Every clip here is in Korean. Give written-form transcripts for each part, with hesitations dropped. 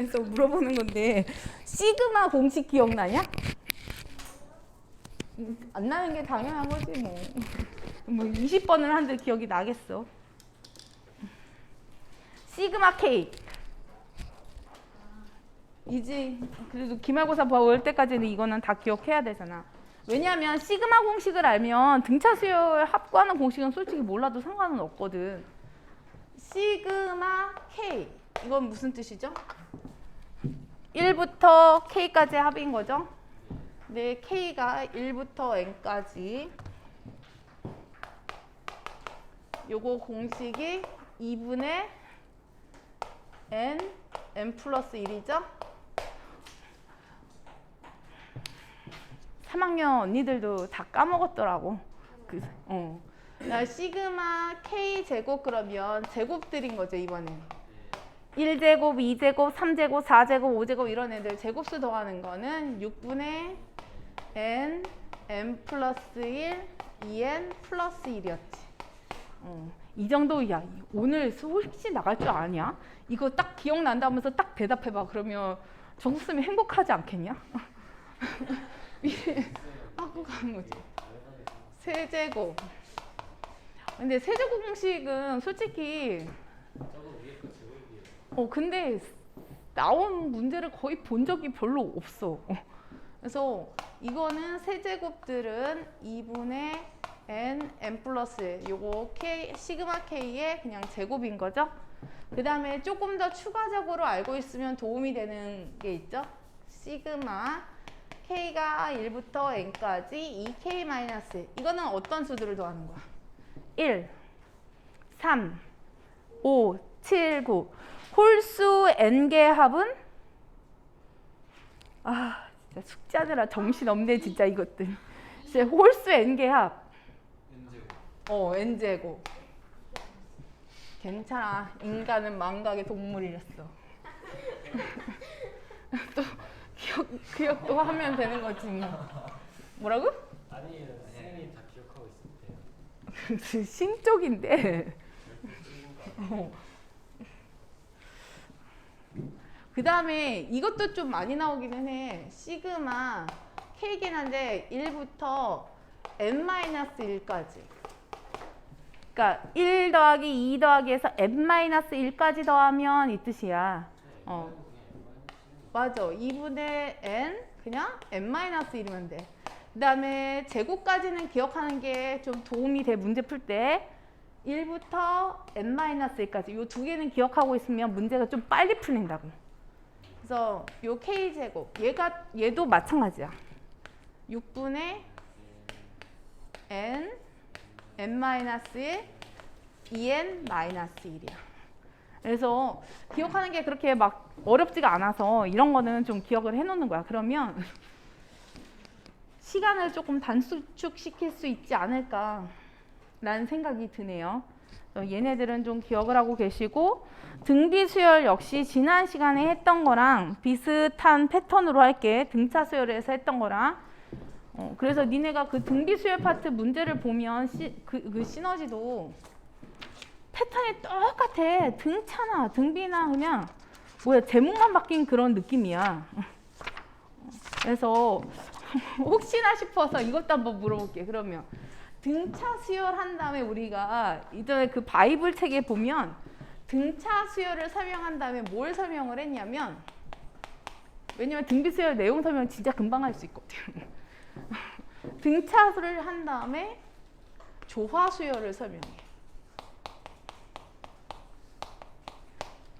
그래서 물어보는 건데 시그마 공식 기억나냐? 안 나는 게 당연한 거지 뭐. 뭐 20번을 한들 기억이 나겠어. 시그마 K. 이제 그래도 기말고사 볼 때까지는 이거는 다 기억해야 되잖아. 왜냐하면 시그마 공식을 알면 등차 수열 합구하는 공식은 솔직히 몰라도 상관은 없거든. 시그마 K. 이건 무슨 뜻이죠? 1부터 K까지 합인 거죠. 네, K가 1부터 N까지. 요거 공식이 2분의 N 플러스 1이죠. 3학년 언니들도 다 까먹었더라고. 나 시그마 K 제곱 그러면 제곱들인 거죠, 이번에. 1제곱, 2제곱, 3제곱, 4제곱, 5제곱 이런 애들 제곱수 더하는 거는 6분의 N 플러스 1, 2N 플러스 1이었지. 이 정도, 야, 오늘 혹시 나갈 줄 아냐? 이거 딱 기억난다면서 딱 대답해봐. 그러면 정수 쓰면 행복하지 않겠냐? 하고 가는 거지. 세제곱. 근데 세제곱 공식은 솔직히 근데 나온 문제를 거의 본 적이 별로 없어. 그래서 이거는 세제곱들은 2분의 N 플러스 요거 K, 시그마 K의 그냥 제곱인 거죠. 그 다음에 조금 더 추가적으로 알고 있으면 도움이 되는 게 있죠. 시그마 K가 1부터 N까지 2K 마이너스. 이거는 어떤 수들을 더하는 거야? 1, 3, 5, 7, 9. 홀수 N개의 합은? 아, 진짜 숙제하느라 정신없네, 진짜 이것들. 진짜 홀수 N개의 합. N제곱. 괜찮아. 인간은 망각의 동물이랬어. 또 기억도 하면 되는 거지 뭐. 뭐라고? 아니, 선생님이 다 기억하고 있었대요. 신 쪽인데. 그 다음에 이것도 좀 많이 나오기는 해. 시그마 K긴 한데 1부터 N-1까지. 그러니까 1 더하기 2 더하기 해서 N-1까지 더하면 이 뜻이야. 맞아. 2분의 N 그냥 N-1이면 돼. 그 다음에 제곱까지는 기억하는 게 좀 도움이 돼. 문제 풀 때 1부터 N-1까지 이 두 개는 기억하고 있으면 문제가 좀 빨리 풀린다고. 그래서 요 K제곱 얘도 마찬가지야. 6분의 N-1 2N-1이야. 그래서 기억하는 게 그렇게 막 어렵지가 않아서 이런 거는 좀 기억을 해놓는 거야. 그러면 시간을 조금 단축시킬 수 있지 않을까라는 생각이 드네요. 얘네들은 좀 기억을 하고 계시고, 등비 수열 역시 지난 시간에 했던 거랑 비슷한 패턴으로 할게. 등차 수열에서 했던 거랑. 그래서 니네가 그 등비 수열 파트 문제를 보면 그 시너지도 패턴이 똑같아. 등차나 등비나 그냥 뭐야 제목만 바뀐 그런 느낌이야. 그래서 혹시나 싶어서 이것도 한번 물어볼게. 그러면 등차 수열한 다음에 우리가 이전에 그 바이블 책에 보면 등차 수열을 설명한 다음에 뭘 설명을 했냐면, 왜냐면 등비 수열 내용 설명 진짜 금방 할 수 있거든. 등차를 한 다음에 조화 수열을 설명해.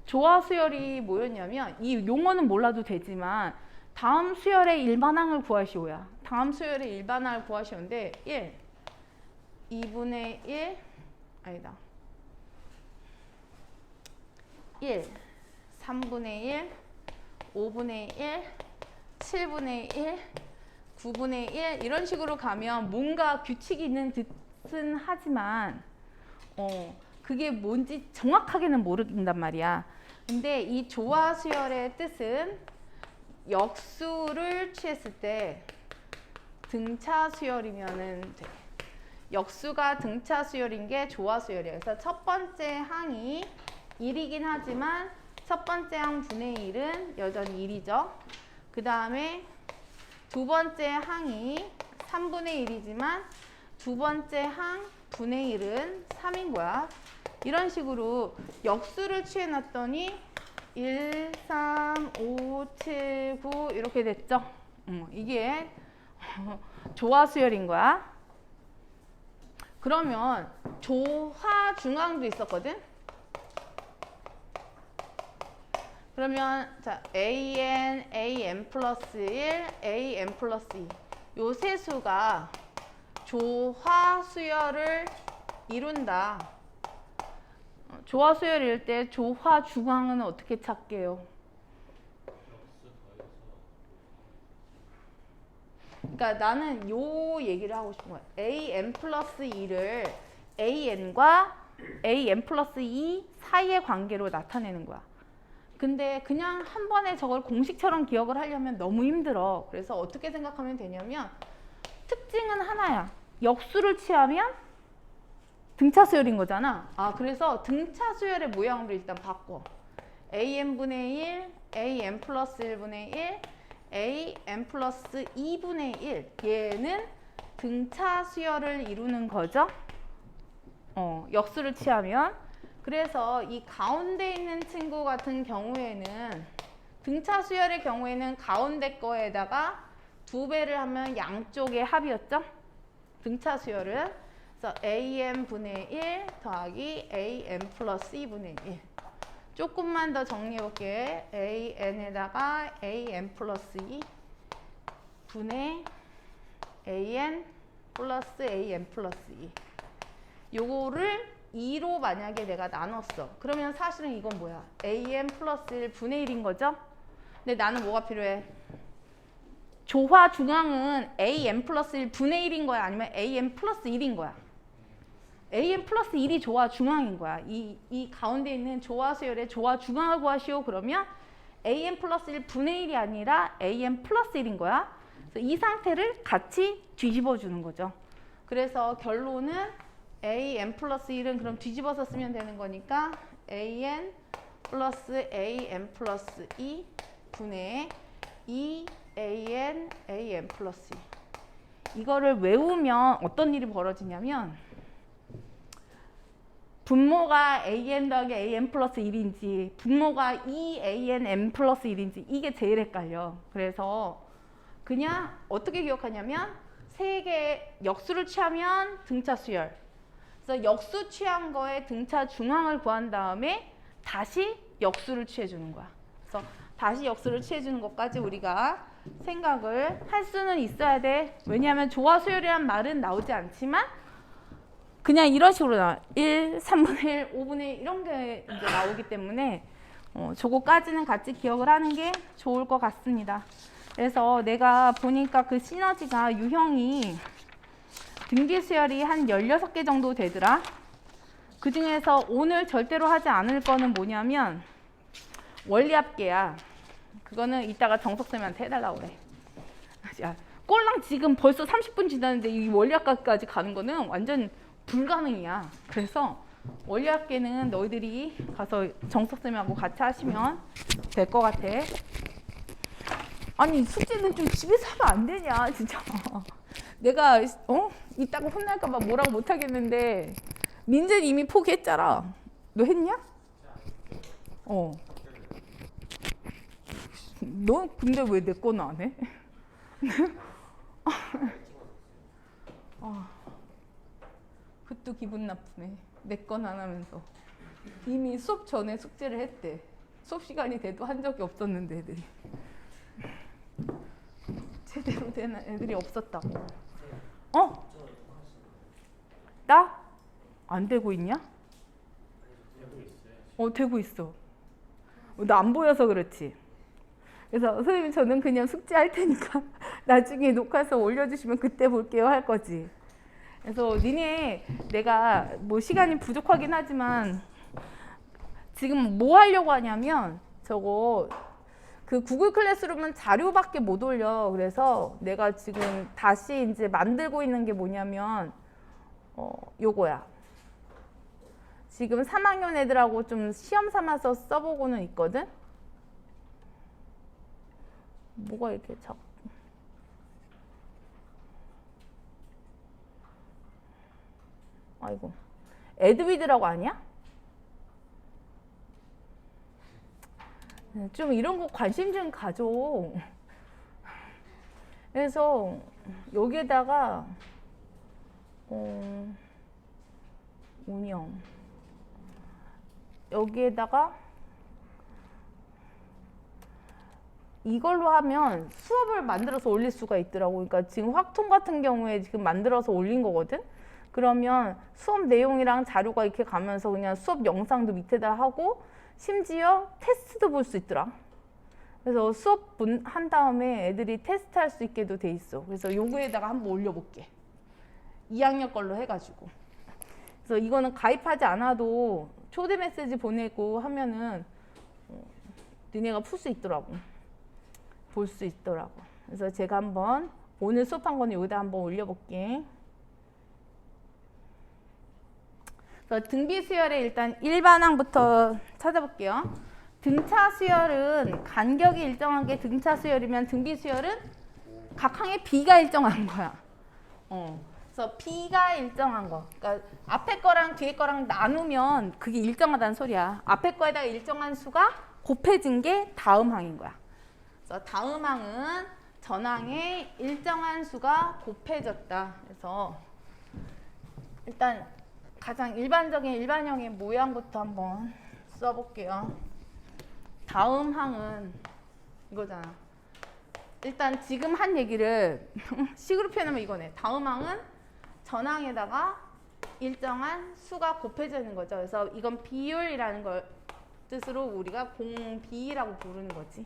조화 수열이 뭐였냐면, 이 용어는 몰라도 되지만 다음 수열의 일반항을 구하시오야. 다음 수열의 일반항을 구하시오인데 1, 2분의 1 아니다 1, 3분의 1, 5분의 1, 7분의 1, 9분의 1 이런 식으로 가면 뭔가 규칙이 있는 듯은 하지만 그게 뭔지 정확하게는 모른단 말이야. 근데 이 조화 수열의 뜻은 역수를 취했을 때 등차 수열이면은 돼. 역수가 등차 수열인 게 조화 수열이야. 그래서 첫 번째 항이 1이긴 하지만 첫 번째 항 분의 1은 여전히 1이죠. 그 다음에 두 번째 항이 3분의 1이지만 두 번째 항 분의 1은 3인 거야. 이런 식으로 역수를 취해놨더니 1, 3, 5, 7, 9 이렇게 됐죠. 이게 조화수열인 거야. 그러면 조화중항도 있었거든. 그러면 자 AN 플러스 1, AN 플러스 2 요 세 수가 조화수열을 이룬다. 조화수열일 때 조화중항은 어떻게 찾게요? 그러니까 나는 요 얘기를 하고 싶은 거야. AN 플러스 2를 AN과 AN 플러스 2 사이의 관계로 나타내는 거야. 근데 그냥 한 번에 저걸 공식처럼 기억을 하려면 너무 힘들어. 그래서 어떻게 생각하면 되냐면 특징은 하나야. 역수를 취하면 등차 수열인 거잖아. 그래서 등차 수열의 모양으로 일단 바꿔. AN분의 1, AN 플러스 1분의 1, AN 플러스 2분의 1. 얘는 등차 수열을 이루는 거죠. 역수를 취하면. 그래서 이 가운데 있는 친구 같은 경우에는 등차 수열의 경우에는 가운데 거에다가 2배를 하면 양쪽의 합이었죠. 등차 수열은. 그래서 AN분의 1 더하기 AN 플러스 2분의 1. 조금만 더 정리해 볼게. AN에다가 AN 플러스 2 분의 AN 플러스 AN 플러스 2. 요거를 2로 만약에 내가 나눴어. 그러면 사실은 이건 뭐야? AN 플러스 1 분의 1인 거죠? 근데 나는 뭐가 필요해? 조화중항은 AN 플러스 1 분의 1인 거야? 아니면 AN 플러스 1인 거야? AN 플러스 1이 조화중항인 거야. 이 가운데 있는 조화수열의 조화중항을 구하시오. 그러면 AN 플러스 1 분의 1이 아니라 AN 플러스 1인 거야. 그래서 이 상태를 같이 뒤집어 주는 거죠. 그래서 결론은 AN 플러스 1은 그럼 뒤집어서 쓰면 되는 거니까 AN 플러스 AN 플러스 2 분의 2AN AN 플러스 2. 이거를 외우면 어떤 일이 벌어지냐면 분모가 AN 더하기 AN 플러스 1인지 분모가 2AN N 플러스 1인지 이게 제일 헷갈려. 그래서 그냥 어떻게 기억하냐면 세 개 역수를 취하면 등차 수열. 그래서 역수 취한 거에 등차 중항을 구한 다음에 다시 역수를 취해주는 거야. 그래서 다시 역수를 취해주는 것까지 우리가 생각을 할 수는 있어야 돼. 왜냐하면 조화수열이란 말은 나오지 않지만 그냥 이런 식으로 나와. 1, 3분의 1, 5분의 1 이런 게 이제 나오기 때문에 저거까지는 같이 기억을 하는 게 좋을 것 같습니다. 그래서 내가 보니까 그 시너지가 유형이 등기수열이 한 16개 정도 되더라. 그 중에서 오늘 절대로 하지 않을 거는 뭐냐면 원리합계야. 그거는 이따가 정석쌤한테 해달라고 그래. 야, 꼴랑 지금 벌써 30분 지났는데 이 원리합계까지 가는 거는 완전 불가능이야. 그래서 원리합계는 너희들이 가서 정석쌤하고 같이 하시면 될 것 같아. 아니 숙제는 좀 집에서 하면 안 되냐 진짜. 내가 이따가 혼날까 봐 뭐라고 못 하겠는데 민재는 이미 포기했잖아. 너 했냐? 너 근데 왜 내 거는 안 해? 그것도 기분 나쁘네. 내 건 안 하면서 이미 수업 전에 숙제를 했대. 수업 시간이 돼도 한 적이 없었는데 애들이 제대로 된 애들이 없었다고. 나? 안 되고 있냐? 되고 있어. 나 안 보여서 그렇지. 그래서 선생님 저는 그냥 숙제할 테니까 나중에 녹화해서 올려주시면 그때 볼게요 할 거지. 그래서 니네 내가 뭐 시간이 부족하긴 하지만 지금 뭐 하려고 하냐면 저거 그 구글 클래스룸은 자료밖에 못 올려. 그래서 내가 지금 다시 이제 만들고 있는 게 뭐냐면 요거야. 지금 3학년 애들하고 좀 시험 삼아서 써보고는 있거든. 뭐가 이렇게 자꾸 아이고 에드위드라고 아니야? 좀 이런 거 관심 좀 가져. 그래서 여기에다가 운영 여기에다가 이걸로 하면 수업을 만들어서 올릴 수가 있더라고. 그러니까 지금 확통 같은 경우에 지금 만들어서 올린 거거든. 그러면 수업 내용이랑 자료가 이렇게 가면서 그냥 수업 영상도 밑에다 하고 심지어 테스트도 볼 수 있더라. 그래서 수업 한 다음에 애들이 테스트 할 수 있게도 돼 있어. 그래서 요거에다가 한번 올려볼게. 2학년 걸로 해가지고. 그래서 이거는 가입하지 않아도 초대 메시지 보내고 하면은 니네가 풀 수 있더라고. 볼 수 있더라고. 그래서 제가 한번 오늘 수업한 거는 여기다 한번 올려볼게. 그래서 등비 수열의 일단 일반항부터 찾아볼게요. 등차 수열은 간격이 일정한 게 등차 수열이면 등비 수열은 각 항의 B가 일정한 거야. 그래서 B가 일정한 거. 그러니까 앞에 거랑 뒤에 거랑 나누면 그게 일정하다는 소리야. 앞에 거에다가 일정한 수가 곱해진 게 다음 항인 거야. 그래서 다음 항은 전항에 일정한 수가 곱해졌다. 그래서 일단 가장 일반적인 일반형의 모양부터 한번 써볼게요. 다음 항은 이거잖아. 일단 지금 한 얘기를 식으로 표현하면 이거네. 다음 항은 전항에다가 일정한 수가 곱해지는 거죠. 그래서 이건 비율이라는 걸 뜻으로 우리가 공비라고 부르는 거지.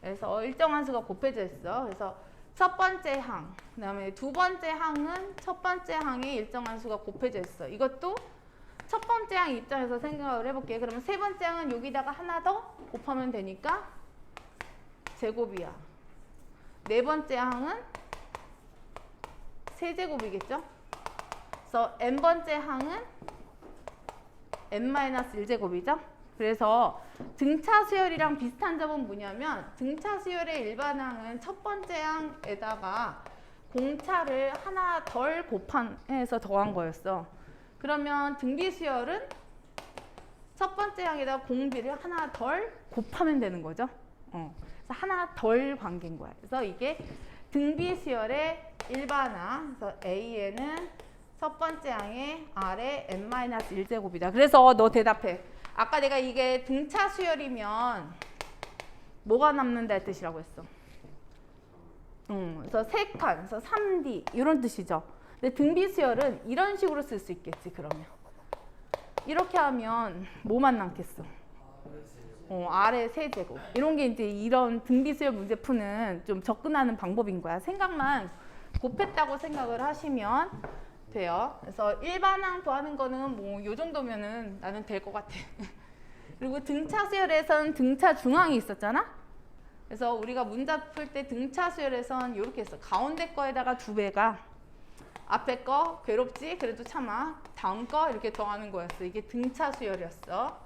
그래서 일정한 수가 곱해져 있어. 그래서 첫 번째 항, 그 다음에 두 번째 항은 첫 번째 항에 일정한 수가 곱해져 있어. 이것도 첫 번째 항 입장에서 생각을 해볼게. 그러면 세 번째 항은 여기다가 하나 더 곱하면 되니까 제곱이야. 네 번째 항은 세제곱이겠죠? 그래서 n번째 항은 n-1제곱이죠? 그래서 등차 수열이랑 비슷한 점은 뭐냐면 등차 수열의 일반항은 첫 번째 항에다가 공차를 하나 덜 곱해서 더한 거였어. 그러면 등비 수열은 첫 번째 항에다가 공비를 하나 덜 곱하면 되는 거죠. 그래서 하나 덜 관계인 거야. 그래서 이게 등비 수열의 일반항. 그래서 A에는 첫 번째 항에 R에 n-1제곱이다. 그래서 너 대답해. 아까 내가 이게 등차 수열이면 뭐가 남는다 뜻이라고 했어. 그래서 3칸, 그래서 3D 이런 뜻이죠. 근데 등비 수열은 이런 식으로 쓸 수 있겠지. 그러면 이렇게 하면 뭐만 남겠어? R의 세제곱. 이런 게 이제 이런 등비 수열 문제 푸는 좀 접근하는 방법인 거야. 생각만 곱했다고 생각을 하시면 돼요. 그래서 일반항 구하는 거는 뭐 요 정도면은 나는 될 것 같아. 그리고 등차 수열에서는 등차 중항이 있었잖아. 그래서 우리가 문제 풀 때 등차 수열에선 이렇게 했어. 가운데 거에다가 2배가 앞에 거 괴롭지? 그래도 참아. 다음 거 이렇게 더하는 거였어. 이게 등차 수열이었어.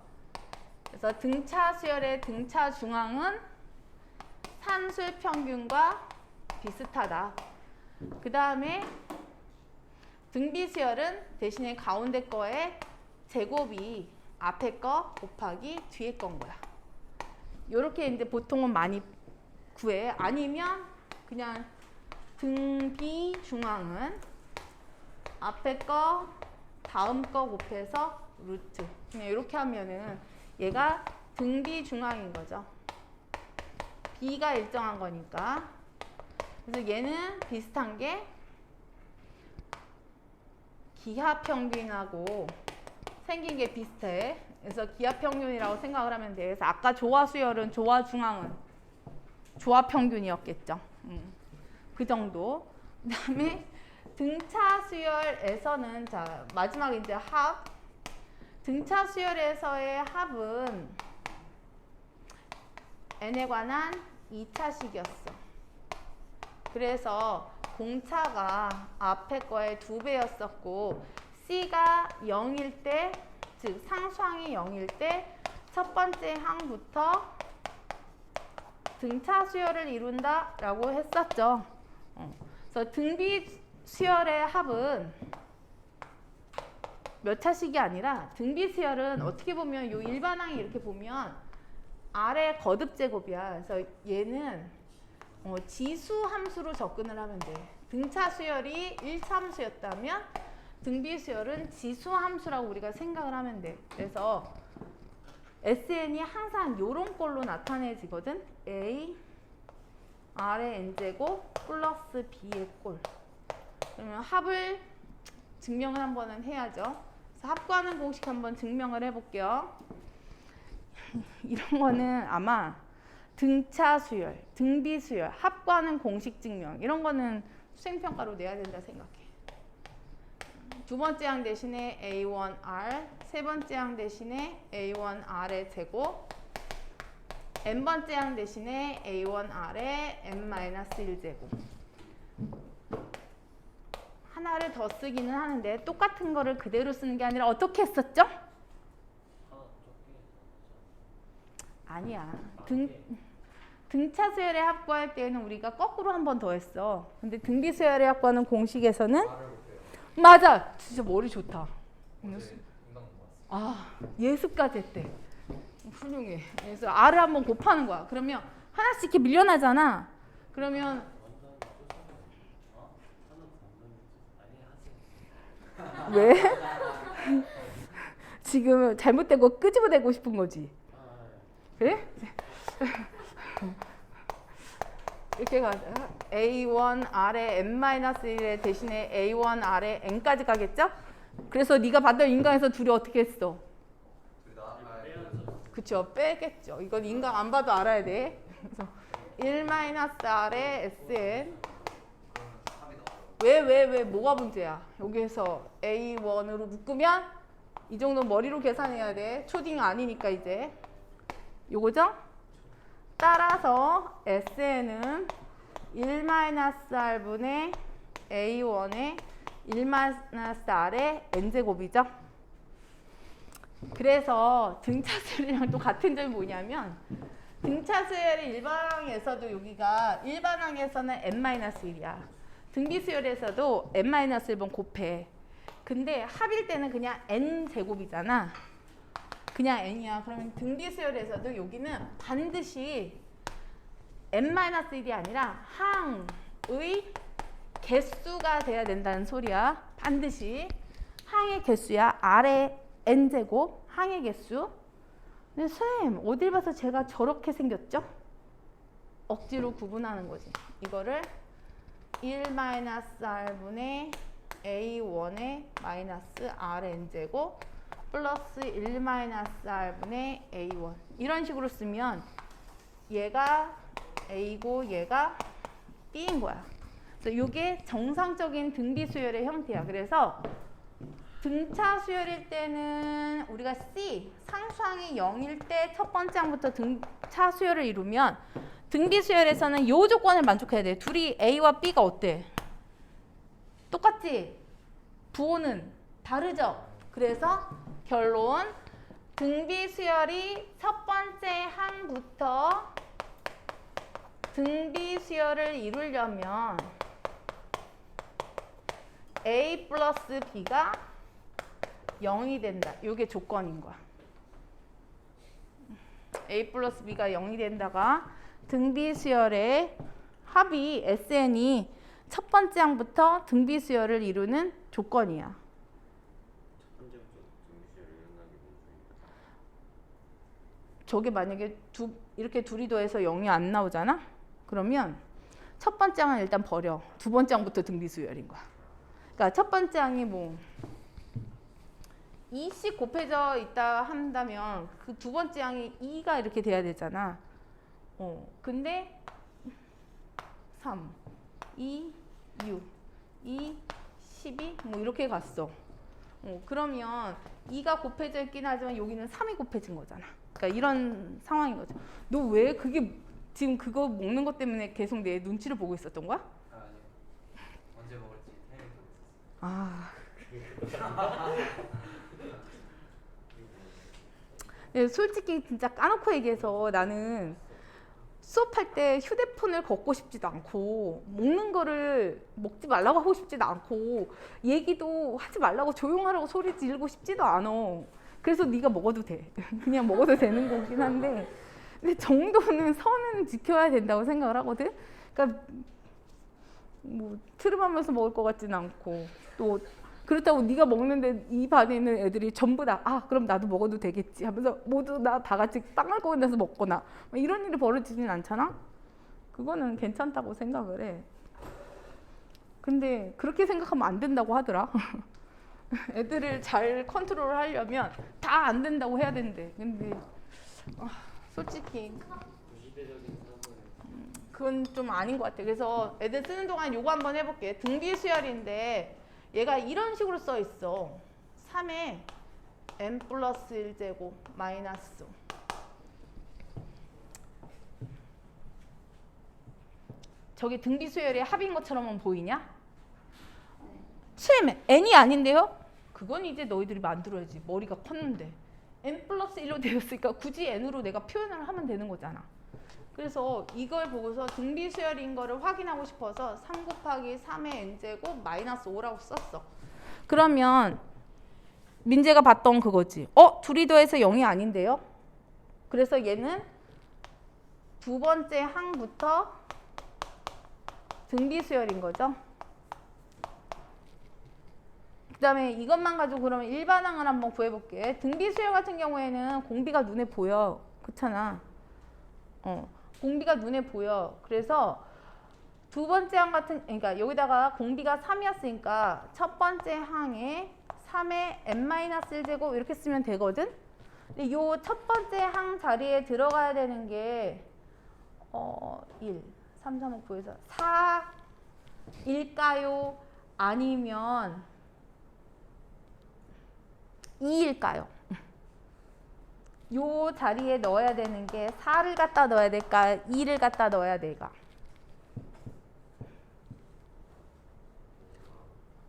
그래서 등차 수열의 등차 중항은 산술 평균과 비슷하다. 그 다음에 등비 수열은 대신에 가운데 거에 제곱이 앞에 거 곱하기 뒤에 건 거야. 요렇게 이제 보통은 많이 구해. 아니면 그냥 등비 중항은 앞에 거 다음 거 곱해서 루트. 그냥 이렇게 하면은 얘가 등비 중항인 거죠. B가 일정한 거니까. 그래서 얘는 비슷한 게 기하평균하고 생긴 게 비슷해. 그래서 기하평균이라고 생각을 하면 돼. 그래서 아까 조화수열은 조화중항은 조화평균이었겠죠. 그 정도. 그 다음에 등차수열에서는 자 마지막 이제 합. 등차수열에서의 합은 n에 관한 2차식이었어. 그래서 공차가 앞에 거의 2배였었고 C가 0일 때, 즉 상수항이 0일 때 첫 번째 항부터 등차 수열을 이룬다 라고 했었죠. 그래서 등비 수열의 합은 몇 차식이 아니라 등비 수열은 어떻게 보면 요 일반항이 이렇게 보면 아래 거듭 제곱이야. 그래서 얘는 지수 함수로 접근을 하면 돼. 등차 수열이 1차함수였다면 등비 수열은 지수 함수라고 우리가 생각을 하면 돼. 그래서 SN이 항상 이런 꼴로 나타내지거든. A R의 N제곱 플러스 B의 꼴. 그러면 합을 증명을 한번은 해야죠. 그래서 합구하는 공식 한번 증명을 해볼게요. 이런 거는 아마 등차 수열, 등비 수열, 합구하는 공식 증명 이런 거는 수행평가로 내야 된다 생각해. 두 번째 항 대신에 A1R, 세 번째 항 대신에 A1R의 제곱, n번째 항 대신에 A1R의 n-1제곱. 하나를 더 쓰기는 하는데 똑같은 거를 그대로 쓰는 게 아니라 어떻게 했었죠? 아니야. 등차 수열의 합구할 때는 우리가 거꾸로 한 번 더 했어. 근데 등비 수열의 합구하는 공식에서는 맞아. 진짜 머리 좋다. 아, 예습까지 했대. 훌륭해. 그래서 R을 한번 곱하는 거야. 그러면 하나씩 이렇게 밀려나잖아. 그러면 왜? 지금 잘못된 거 끄집어내고 싶은 거지. 그래? 이렇게 가자. A1R의 n-1의 대신에 A1R의 n까지 가겠죠? 그래서 네가 봤던 인강에서 둘이 어떻게 했어? 그쵸, 빼겠죠. 이건 인강 안 봐도 알아야 돼. 그래서 1-R의 SN. 왜 뭐가 문제야? 여기에서 A1으로 묶으면 이 정도 머리로 계산해야 돼. 초딩 아니니까 이제. 요거죠? 따라서 SN은 1-R분의 A1의 1-R의 n제곱이죠. 그래서 등차 수열이랑 또 같은 점이 뭐냐면 등차 수열의 일반항에서도 여기가 일반항에서는 n-1이야. 등비 수열에서도 n-1번 곱해. 근데 합일 때는 그냥 n제곱이잖아. 그냥 n이야. 그러면 등비 수열에서도 여기는 반드시 n-1이 아니라 항의 개수가 돼야 된다는 소리야. 반드시 항의 개수야. R의 n제곱 항의 개수. 근데 선생님 어딜 봐서 제가 저렇게 생겼죠? 억지로 구분하는 거지. 이거를 1-R분의 A1의 마이너스 Rn제곱 플러스 1-R분의 A1 이런 식으로 쓰면 얘가 A고 얘가 B인 거야. 그래서 이게 정상적인 등비 수열의 형태야. 그래서 등차 수열일 때는 우리가 C 상수항이 0일 때 첫 번째 항부터 등차 수열을 이루면 등비 수열에서는 이 조건을 만족해야 돼. 둘이 A와 B가 어때? 똑같지? 부호는 다르죠? 그래서 결론 등비 수열이 첫 번째 항부터 등비 수열을 이루려면 A 플러스 B가 0이 된다. 이게 조건인 거야. A 플러스 B가 0이 된다가 등비 수열의 합이 SN이 첫 번째 항부터 등비 수열을 이루는 조건이야. 저게 만약에 이렇게 둘이 더해서 0이 안 나오잖아? 그러면 첫 번째 항은 일단 버려. 두 번째 항부터 등비 수열인 거야. 그러니까 첫 번째 항이 뭐 2씩 곱해져 있다 한다면 그 두 번째 항이 2가 이렇게 돼야 되잖아. 근데 3, 2, 6, 2, 12 뭐 이렇게 갔어. 그러면 2가 곱해져 있긴 하지만 여기는 3이 곱해진 거잖아. 그러니까 이런 상황인 거죠. 너 왜 그게 지금 그거 먹는 것 때문에 계속 내 눈치를 보고 있었던 거야? 아니요. 언제 먹을지 타이밍 보고 있었어요. 아, 네, 솔직히 진짜 까놓고 얘기해서 나는 수업할 때 휴대폰을 걷고 싶지도 않고 먹는 거를 먹지 말라고 하고 싶지도 않고 얘기도 하지 말라고 조용하라고 소리 지르고 싶지도 않아. 그래서 네가 먹어도 돼. 그냥 먹어도 되는 거긴 한데 근데 정도는 선은 지켜야 된다고 생각을 하거든. 그러니까 뭐 트름하면서 먹을 것 같지는 않고 또 그렇다고 네가 먹는데 이 반에 있는 애들이 전부 다 그럼 나도 먹어도 되겠지 하면서 모두 다 같이 빵을 꺼내서 먹거나 이런 일이 벌어지진 않잖아. 그거는 괜찮다고 생각을 해. 근데 그렇게 생각하면 안 된다고 하더라. 애들을 잘 컨트롤 하려면 다 안 된다고 해야 된대. 근데 솔직히 그건 좀 아닌 것 같아. 그래서 애들 쓰는 동안 요거 한번 해볼게. 등비 수열인데 얘가 이런 식으로 써 있어. 3에 n 플러스 1제곱 마이너스 5. 저게 등비 수열의 합인 것처럼은 보이냐? 칠 n이 아닌데요? 그건 이제 너희들이 만들어야지. 머리가 컸는데. n 플러스 1로 되었으니까 굳이 n으로 내가 표현을 하면 되는 거잖아. 그래서 이걸 보고서 등비 수열인 거를 확인하고 싶어서 3 곱하기 3의 n제곱 마이너스 5라고 썼어. 그러면 민재가 봤던 그거지. 둘이 더해서 0이 아닌데요? 그래서 얘는 두 번째 항부터 등비 수열인 거죠. 그 다음에 이것만 가지고 그러면 일반항을 한번 구해볼게. 등비 수열 같은 경우에는 공비가 눈에 보여. 그렇잖아. 공비가 눈에 보여. 그래서 두 번째 항 같은, 그러니까 여기다가 공비가 3이었으니까 첫 번째 항에 3의 n-1제곱 이렇게 쓰면 되거든? 근데 요 첫 번째 항 자리에 들어가야 되는 게 1, 3, 3, 5, 9에서 4일까요? 아니면 2일까요? 요 자리에 넣어야 되는 게 4를 갖다 넣어야 될까? 2를 갖다 넣어야 될까?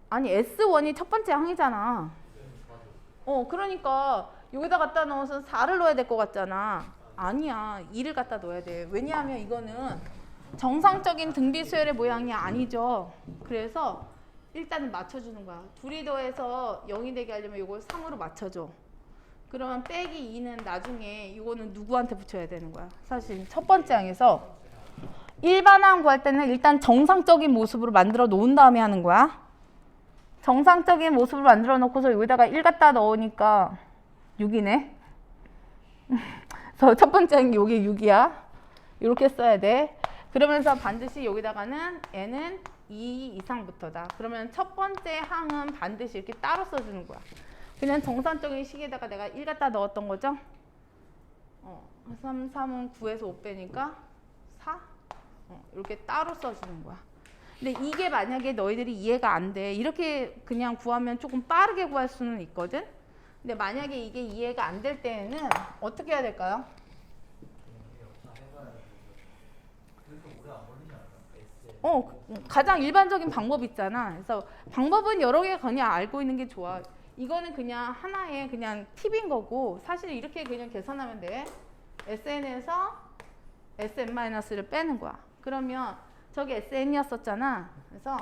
아니 S1이 첫 번째 항이잖아. 그러니까 여기다 갖다 넣어서 4를 넣어야 될 것 같잖아. 아니야. 2를 갖다 넣어야 돼. 왜냐하면 이거는 정상적인 등비 수열의 모양이 아니죠. 그래서 일단은 맞춰주는 거야. 둘이 더해서 0이 되게 하려면 이걸 3으로 맞춰줘. 그러면 빼기 2는 나중에 이거는 누구한테 붙여야 되는 거야? 사실 첫 번째 항에서 일반항 구할 때는 일단 정상적인 모습으로 만들어 놓은 다음에 하는 거야. 정상적인 모습을 만들어 놓고서 여기다가 1 갖다 넣으니까 6이네. 그래서 첫 번째 항이 여기 6이야. 이렇게 써야 돼. 그러면서 반드시 여기다가는 n은 2 이상부터다. 그러면 첫 번째 항은 반드시 이렇게 따로 써주는 거야. 그냥 정상적인 식에다가 내가 1 갖다 넣었던 거죠. 3, 3은 9에서 5 빼니까 4. 이렇게 따로 써주는 거야. 근데 이게 만약에 너희들이 이해가 안 돼. 이렇게 그냥 구하면 조금 빠르게 구할 수는 있거든. 근데 만약에 이게 이해가 안 될 때에는 어떻게 해야 될까요? 가장 일반적인 방법 있잖아. 그래서 방법은 여러 개 그냥 알고 있는 게 좋아. 이거는 그냥 하나의 그냥 팁인 거고 사실 이렇게 그냥 계산하면 돼. SN에서 SN-를 빼는 거야. 그러면 저기 SN이었었잖아. 그래서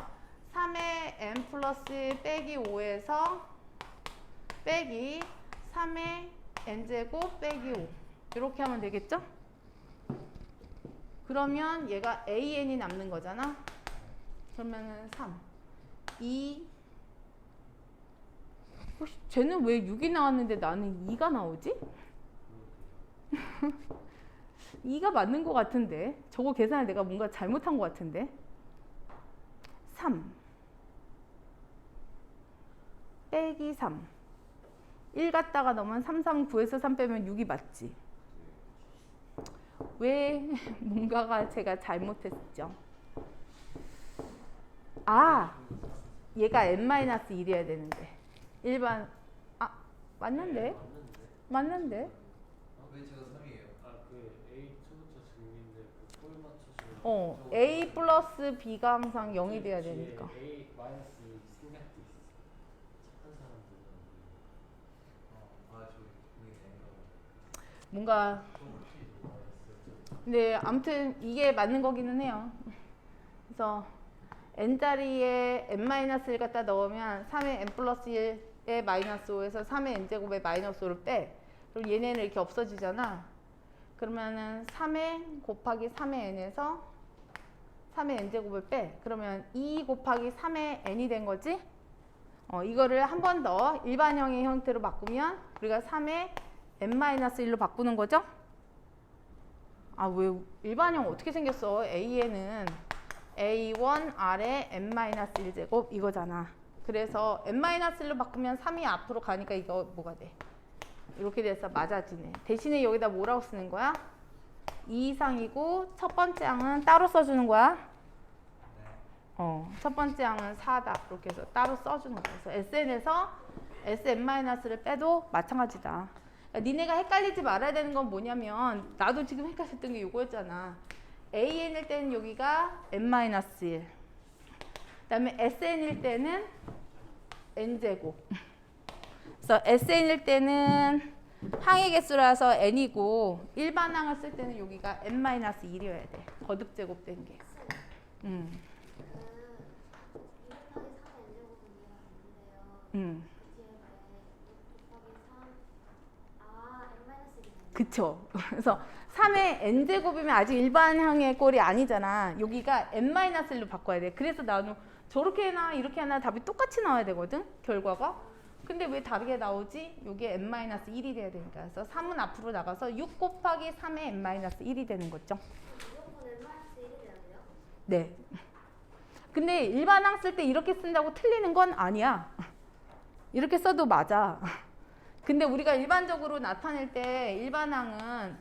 3의 n 플러스 빼기 5에서 빼기 3의 n제곱 빼기 5 이렇게 하면 되겠죠? 그러면 얘가 AN이 남는 거잖아. 그러면은 3, 2 쟤는 왜 6이 나왔는데 나는 2가 나오지? 2가 맞는 것 같은데 저거 계산을 내가 뭔가 잘못한 것 같은데 3 빼기 3 1 갖다가 넣으면 3, 3, 9에서 3 빼면 6이 맞지? 왜 뭔가가 제가 잘못했죠? 얘가 n-1이어야 되는데 일반 맞는데? 맞는데? 왜 제가 3이에요? 그 A 초부터 증인데 그 꼴 맞추시면 A 플러스 B가 항상 0이 돼야 되니까. A 마이너스 생략도 있어. 뭔가 근데 아무튼 이게 맞는 거기는 해요. 그래서 n자리에 n-1 갖다 넣으면 3의 n 플러스 1의 마이너스 5에서 3의 n제곱의 마이너스 5를 빼. 그럼 얘네는 이렇게 없어지잖아. 그러면은 3의 곱하기 3의 n에서 3의 n제곱을 빼. 그러면 2 곱하기 3의 n이 된 거지? 이거를 한 번 더 일반형의 형태로 바꾸면 우리가 3의 n-1로 바꾸는 거죠? 아, 왜 일반형 어떻게 생겼어? A에는 A1R에 n-1제곱 이거잖아. 그래서 n-1로 바꾸면 3이 앞으로 가니까 이거 뭐가 돼? 이렇게 돼서 맞아지네. 대신에 여기다 뭐라고 쓰는 거야? 2 이상이고 첫 번째 항은 따로 써주는 거야? 첫 번째 항은 4다. 이렇게 해서 따로 써주는 거야. 그래서 SN에서 Sn-를 빼도 마찬가지다. 그러니까 니네가 헷갈리지 말아야 되는 건 뭐냐면 나도 지금 헷갈렸던 게 이거였잖아. AN일 때는 여기가 n-1 그 다음에 SN일 때는 n제곱. 그래서 SN일 때는 항의 개수라서 n이고 일반항을 쓸 때는 여기가 n-1이어야 돼. 거듭 제곱된 게. 그쵸. 그래서 3의 n제곱이면 아직 일반형의 꼴이 아니잖아. 여기가 n-1로 바꿔야 돼. 그래서 나는 저렇게 해나 이렇게 하나 답이 똑같이 나와야 되거든. 결과가. 근데 왜 다르게 나오지? 여기에 n-1이 돼야 되니까. 그래서 3은 앞으로 나가서 6 곱하기 3의 n-1이 되는 거죠. 네. 근데 일반항 쓸 때 이렇게 쓴다고 틀리는 건 아니야. 이렇게 써도 맞아. 근데 우리가 일반적으로 나타낼 때 일반항은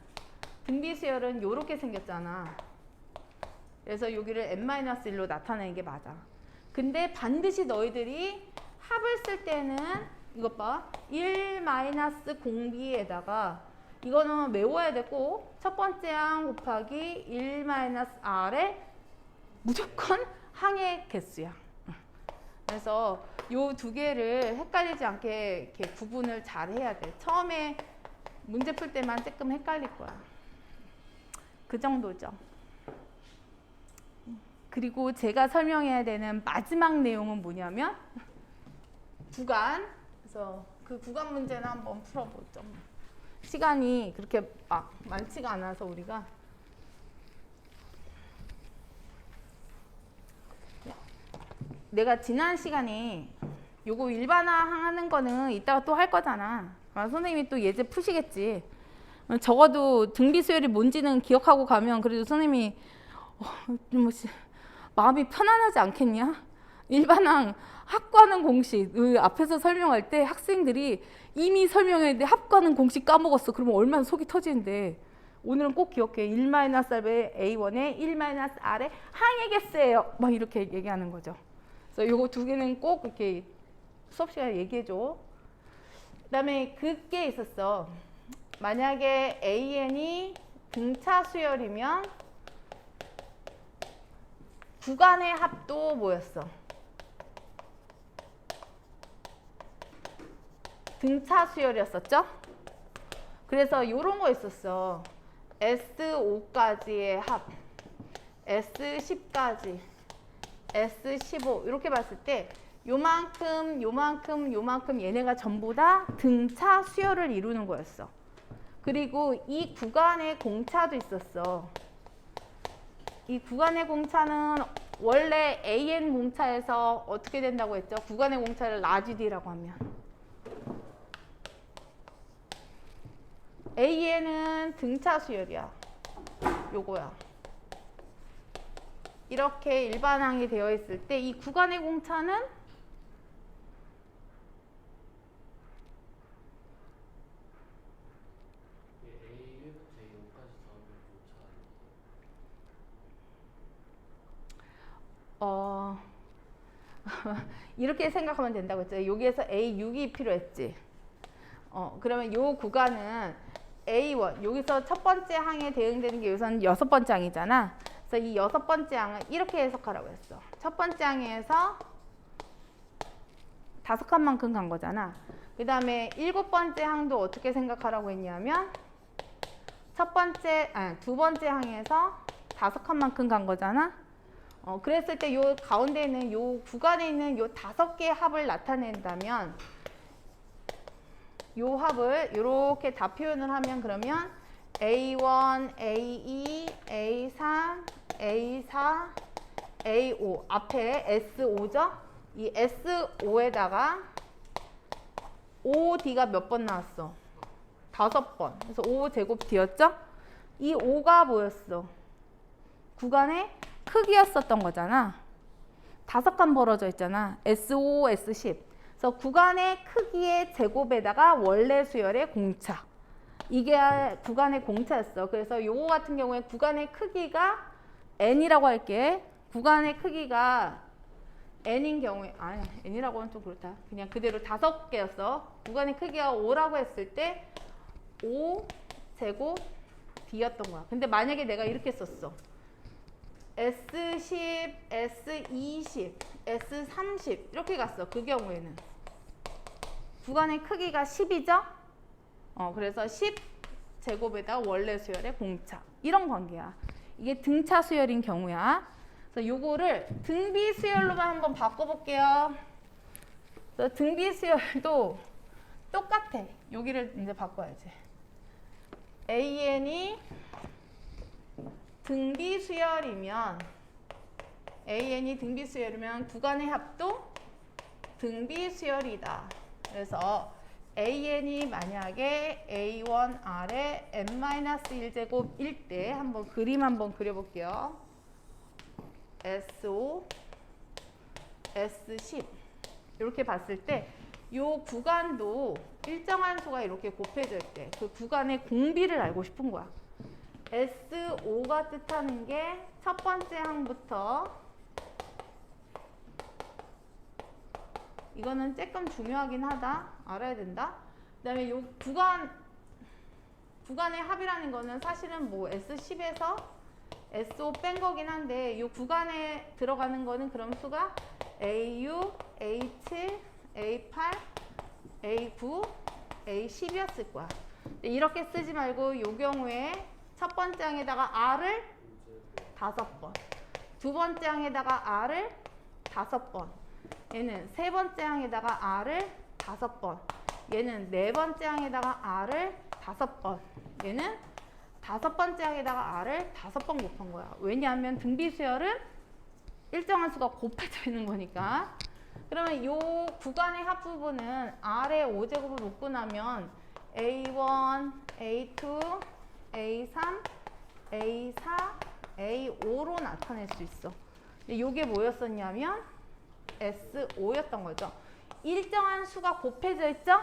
등비수열은 이렇게 생겼잖아. 그래서 여기를 n-1로 나타내는 게 맞아. 근데 반드시 너희들이 합을 쓸 때는 이것 봐. 1-공비에다가 이거는 외워야 되고 첫 번째 항 곱하기 1-r에 무조건 항의 개수야. 그래서 요 두 개를 헷갈리지 않게 이렇게 구분을 잘 해야 돼. 처음에 문제 풀 때만 조금 헷갈릴 거야. 그 정도죠. 그리고 제가 설명해야 되는 마지막 내용은 뭐냐면 구간. 그래서 그 구간 문제는 한번 풀어보죠. 시간이 그렇게 막 많지가 않아서 우리가 내가 지난 시간에 요거 일반화하는 거는 이따가 또 할 거잖아. 선생님이 또 예제 푸시겠지. 적어도 등비수열이 뭔지는 기억하고 가면 그래도 선생님이 마음이 편안하지 않겠냐? 일반항 합과는 공식 앞에서 설명할 때 학생들이 이미 설명했는데 합과는 공식 까먹었어. 그러면 얼마나 속이 터지는데. 오늘은 꼭 기억해. 1-r의 A1에 1-r의 항의 개수예요. 막 이렇게 얘기하는 거죠. 그래서 요거 두 개는 꼭 이렇게 수업 시간에 얘기해줘. 그 다음에 그게 있었어. 만약에 AN이 등차 수열이면 구간의 합도 뭐였어? 등차 수열이었었죠? 그래서 요런 거 있었어. S5까지의 합, S10까지, S15 이렇게 봤을 때 요만큼, 요만큼, 요만큼 얘네가 전부 다 등차 수열을 이루는 거였어. 그리고 이 구간의 공차도 있었어. 이 구간의 공차는 원래 AN 공차에서 어떻게 된다고 했죠? 구간의 공차를 라지디라고 하면 AN은 등차 수열이야. 요거야. 이렇게 일반항이 되어 있을 때 이 구간의 공차는 A1부터 A5까지 더하면 이렇게 생각하면 된다고 했죠. 여기에서 A6이 필요했지. 그러면 요 구간은 A1, 여기서 첫 번째 항에 대응되는 게 여기서는 여섯 번째 항이잖아. 그래서 이 여섯 번째 항을 이렇게 해석하라고 했어. 첫 번째 항에서 다섯 칸만큼 간 거잖아. 그 다음에 일곱 번째 항도 어떻게 생각하라고 했냐면 두 번째 항에서 5칸만큼 간 거잖아. 그랬을 때 요 가운데 있는 요 구간에 있는 요 5개의 합을 나타낸다면 요 합을 이렇게 다 표현을 하면 그러면 A1, A2, A3, A4, A5 앞에 S5죠? 이 S5에다가 OD가 몇 번 나왔어? 5번. 그래서 5제곱D였죠? 이 5가 뭐였어? 구간의 크기였었던 거잖아. 5칸 벌어져 있잖아. S5, S10. 그래서 구간의 크기의 제곱에다가 원래 수열의 공차. 이게 구간의 공차였어. 그래서 요거 같은 경우에 구간의 크기가 n이라고 할게. 구간의 크기가 n인 경우에 n이라고 하면 좀 그렇다. 그냥 그대로 5개였어. 구간의 크기가 5라고 했을 때 5제곱 D였던 거야. 근데 만약에 내가 이렇게 썼어. S10, S20, S30 이렇게 갔어. 그 경우에는 구간의 크기가 10이죠? 그래서 10제곱에다 원래 수열의 공차. 이런 관계야. 이게 등차 수열인 경우야. 그래서 요거를 등비 수열로만 한번 바꿔볼게요. 그래서 등비 수열도 똑같아. 여기를 이제 바꿔야지. AN이 등비 수열이면 구간의 합도 등비 수열이다. 그래서 AN이 만약에 A1R에 n-1제곱일 때 한번 그림 한번 그려볼게요. S5, S10 이렇게 봤을 때 이 구간도 일정한 수가 이렇게 곱해질 때 그 구간의 공비를 알고 싶은 거야. S5가 뜻하는 게 첫 번째 항부터 이거는 조금 중요하긴 하다. 알아야 된다. 그 다음에 요 구간의 합이라는 거는 사실은 뭐 S10에서 S5 뺀 거긴 한데 요 구간에 들어가는 거는 그럼 수가 A6, A7, A8, A9, A10이었을 거야. 이렇게 쓰지 말고 요 경우에 첫 번째 항에다가 R을 5번, 두 번째 항에다가 R을 5번, 얘는 세 번째 항에다가 R을 5번, 얘는 네 번째 항에다가 R을 5번, 얘는 5번째 항에다가 R을 5번 곱한 거야. 왜냐하면 등비수열은 일정한 수가 곱해져 있는 거니까. 그러면 이 구간의 합부분은 R의 5제곱을 묶고 나면 A1, A2, A3, A4, A5로 나타낼 수 있어. 이게 뭐였었냐면 S5였던 거죠. 일정한 수가 곱해져 있죠?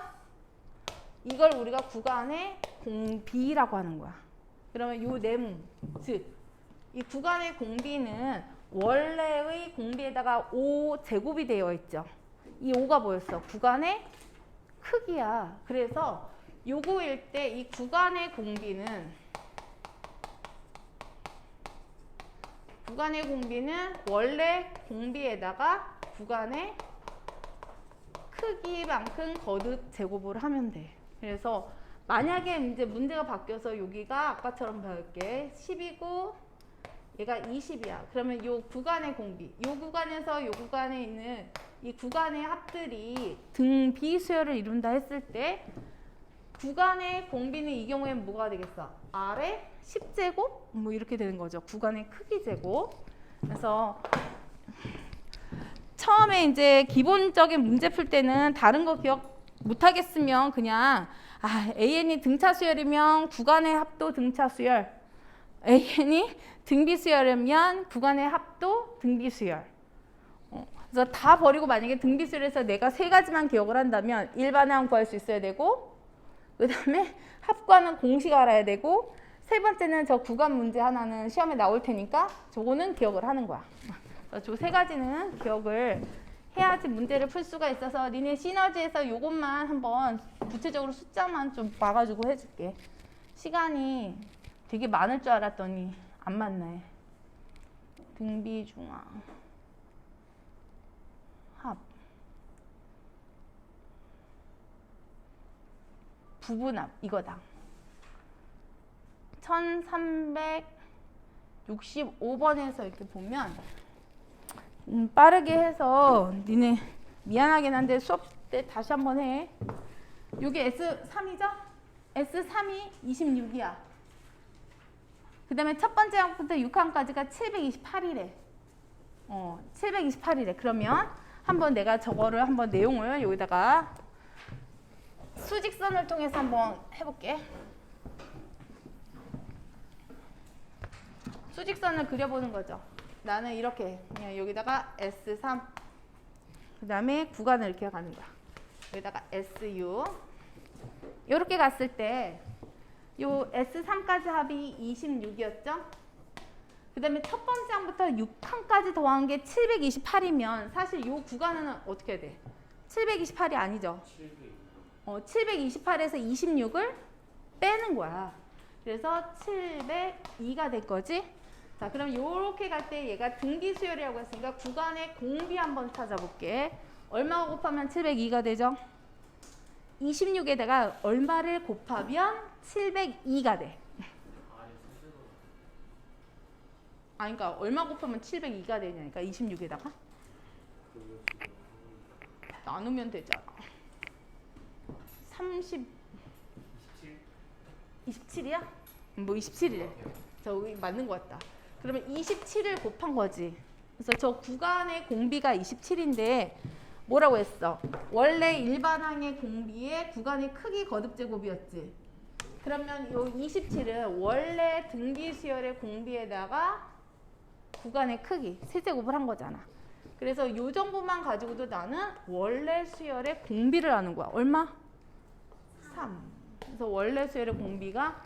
이걸 우리가 구간의 공비라고 하는 거야. 그러면 이 네모, 즉 이 구간의 공비는 원래의 공비에다가 5제곱이 되어 있죠. 이 5가 뭐였어? 구간의 크기야. 그래서 요거일 때 이 구간의 공비는 원래 공비에다가 구간의 크기만큼 거듭 제곱을 하면 돼. 그래서 만약에 이제 문제가 바뀌어서 여기가 아까처럼 배울게 10이고 얘가 20이야. 그러면 요 구간의 공비, 요 구간에서 요 구간에 있는 이 구간의 합들이 등비수열을 이룬다 했을 때 구간의 공비는 이 경우에는 뭐가 되겠어? R의 10제곱? 뭐 이렇게 되는 거죠. 구간의 크기 제곱. 그래서 처음에 이제 기본적인 문제 풀 때는 다른 거 기억 못 하겠으면 그냥 AN이 등차 수열이면 구간의 합도 등차 수열. AN이 등비 수열이면 구간의 합도 등비 수열. 그래서 다 버리고 만약에 등비 수열에서 내가 세 가지만 기억을 한다면 일반항 구할 수 있어야 되고, 그 다음에 합과는 공식 알아야 되고, 세 번째는 저 구간 문제 하나는 시험에 나올 테니까 저거는 기억을 하는 거야. 저 세 가지는 기억을 해야지 문제를 풀 수가 있어서 니네 시너지에서 요것만 한번 구체적으로 숫자만 좀 봐가지고 해줄게. 시간이 되게 많을 줄 알았더니 안 많네. 등비중앙 합 부분합 이거다. 1365번에서 이렇게 보면 빠르게 해서 니네 미안하긴 한데 수업 때 다시 한번 해. 요게 S3이죠? S3이 26이야. 그 다음에 첫 번째 항부터 6항까지가 728이래. 728이래. 그러면 한번 내가 저거를 한번 내용을 여기다가 수직선을 통해서 한번 해볼게. 수직선을 그려보는 거죠. 나는 이렇게 그냥 여기다가 S3 그 다음에 구간을 이렇게 가는 거야. 여기다가 SU 이렇게 갔을 때 요 S3까지 합이 26이었죠? 그 다음에 첫 번째 항부터 6항까지 더한 게 728이면 사실 요 구간은 어떻게 해야 돼? 728이 아니죠? 728에서 26을 빼는 거야. 그래서 702가 될 거지? 자, 그럼 요렇게 갈 때 얘가 등기 수열이라고 했으니까 구간의 공비 한번 찾아볼게. 얼마 곱하면 702가 되죠? 26에다가 얼마를 곱하면 702가 돼? 그러니까 얼마 곱하면 702가 되냐니까 26에다가 나누면 되잖아. 27이야? 뭐 27이래. 저기 맞는 것 같다. 그러면 27을 곱한 거지. 그래서 저 구간의 공비가 27인데 뭐라고 했어? 원래 일반항의 공비의 구간의 크기 거듭 제곱이었지. 그러면 요 27은 원래 등기 수열의 공비에다가 구간의 크기 세제곱을 한 거잖아. 그래서 요 정보만 가지고도 나는 원래 수열의 공비를 아는 거야. 얼마? 3. 그래서 원래 수열의 공비가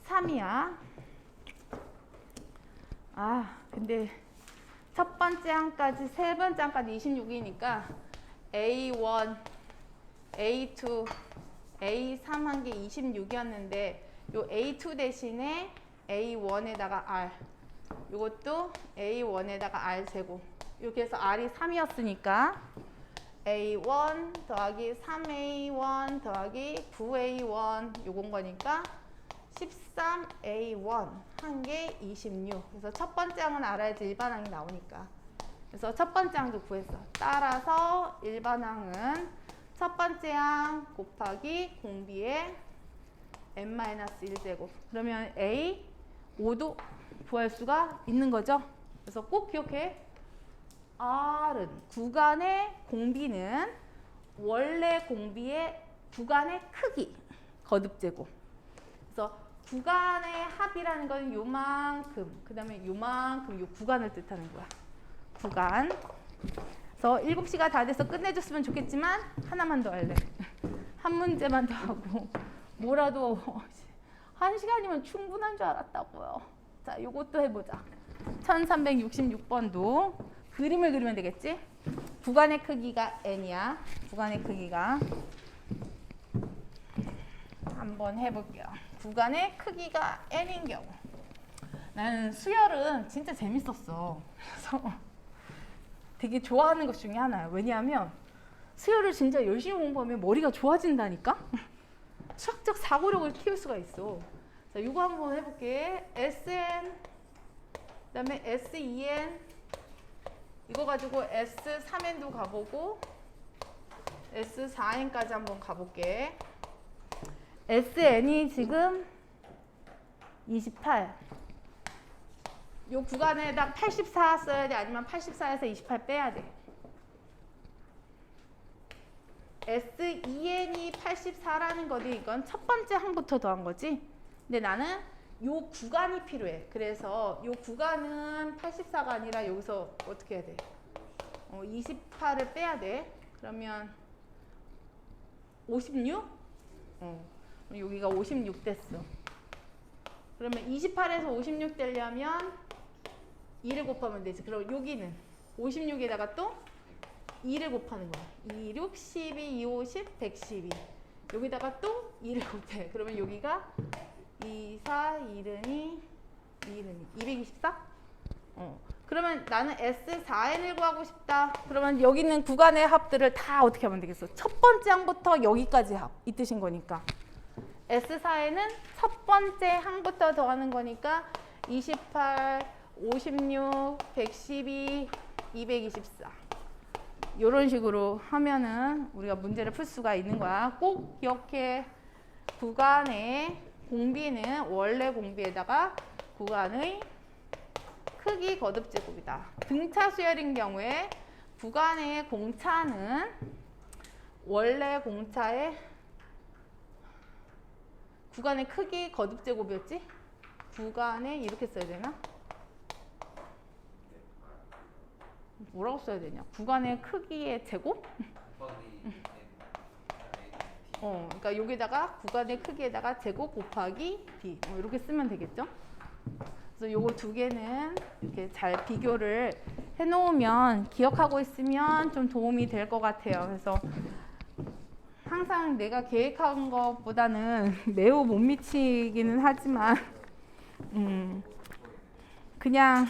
3이야. 근데 첫 번째 항까지 세 번째 항까지 26이니까 A1, A2, A3 한 게 26이었는데 요 A2 대신에 A1에다가 R 요것도 A1에다가 R 제곱 이렇게 해서 R이 3이었으니까 A1 더하기 3A1 더하기 9A1 요건 거니까 13A1 한 개 26. 그래서 첫 번째 항은 알아야지 일반항이 나오니까. 그래서 첫 번째 항도 구했어. 따라서 일반항은 첫 번째 항 곱하기 공비의 n-1제곱. 그러면 A 5도 구할 수가 있는 거죠. 그래서 꼭 기억해. R은 구간의 공비는 원래 공비의 구간의 크기 거듭제곱. 그래서 구간의 합이라는 건 요만큼, 그 다음에 요만큼 요 구간을 뜻하는 거야. 구간. 그래서 7시가 다 돼서 끝내줬으면 좋겠지만 하나만 더 할래. 한 문제만 더 하고 뭐라도 1시간이면 충분한 줄 알았다고요. 자, 요것도 해보자. 1366번도 그림을 그리면 되겠지? 구간의 크기가 n이야. 구간의 크기가 한번 해볼게요. 구간의 크기가 n인 경우 나는 수열은 진짜 재밌었어. 그래서 되게 좋아하는 것 중에 하나야. 왜냐하면 수열을 진짜 열심히 공부하면 머리가 좋아진다니까? 수학적 사고력을 키울 수가 있어. 자, 이거 한번 해볼게. SN 그다음에 SEN 이거 가지고 S3N도 가보고 S4N까지 한번 가볼게. SN이 지금 28. 요 구간에다 84 써야 돼? 아니면 84에서 28 빼야 돼? SEN이 84라는 거지. 이건 첫 번째 항부터 더한 거지. 근데 나는 요 구간이 필요해. 그래서 요 구간은 84가 아니라 여기서 어떻게 해야 돼? 28을 빼야 돼. 그러면 56? 여기가 56 됐어. 그러면 28에서 56 되려면 2를 곱하면 되지. 그럼 여기는 56에다가 또 2를 곱하는 거야. 2, 6, 12, 2, 50, 112. 여기다가 또 2를 곱해. 그러면 여기가 2, 4, 2른이 224? 그러면 나는 S4N을 구하고 싶다. 그러면 여기 있는 구간의 합들을 다 어떻게 하면 되겠어? 첫 번째 항부터 여기까지 합. 이 뜻인 거니까. S4에는 첫 번째 항부터 더하는 거니까 28, 56, 112, 224 이런 식으로 하면은 우리가 문제를 풀 수가 있는 거야. 꼭 기억해. 구간의 공비는 원래 공비에다가 구간의 크기 거듭 제곱이다. 등차 수열인 경우에 구간의 공차는 원래 공차의 구간의 크기 거듭 제곱이었지? 구간에 이렇게 써야 되나? 뭐라고 써야 되냐? 구간의 크기의 제곱? 그러니까 여기다가 구간의 크기에다가 제곱 곱하기 b 이렇게 쓰면 되겠죠? 그래서 요거 두 개는 이렇게 잘 비교를 해놓으면 기억하고 있으면 좀 도움이 될 것 같아요. 그래서 항상 내가 계획한 것보다는 매우 못 미치기는 하지만 그냥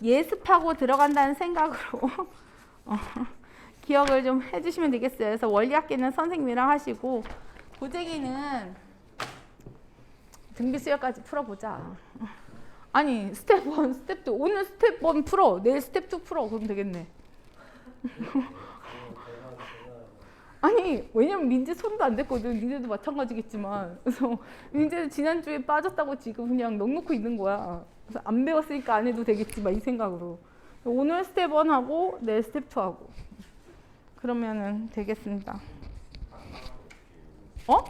예습하고 들어간다는 생각으로 기억을 좀 해주시면 되겠어요. 그래서 원리학기는 선생님이랑 하시고 고재기는 등비수열까지 풀어보자. 아니 스텝 1, 스텝 2 오늘 스텝 1 풀어 내일 스텝 2 풀어 그럼 되겠네. 아니 왜냐면 민재 손도 안 댔거든. 민재도 마찬가지겠지만 그래서 민재는 지난주에 빠졌다고 지금 그냥 넉놓고 있는 거야. 그래서 안 배웠으니까 안 해도 되겠지만 이 생각으로 오늘 스텝 1 하고 내일 스텝 2 하고 그러면은 되겠습니다. 어?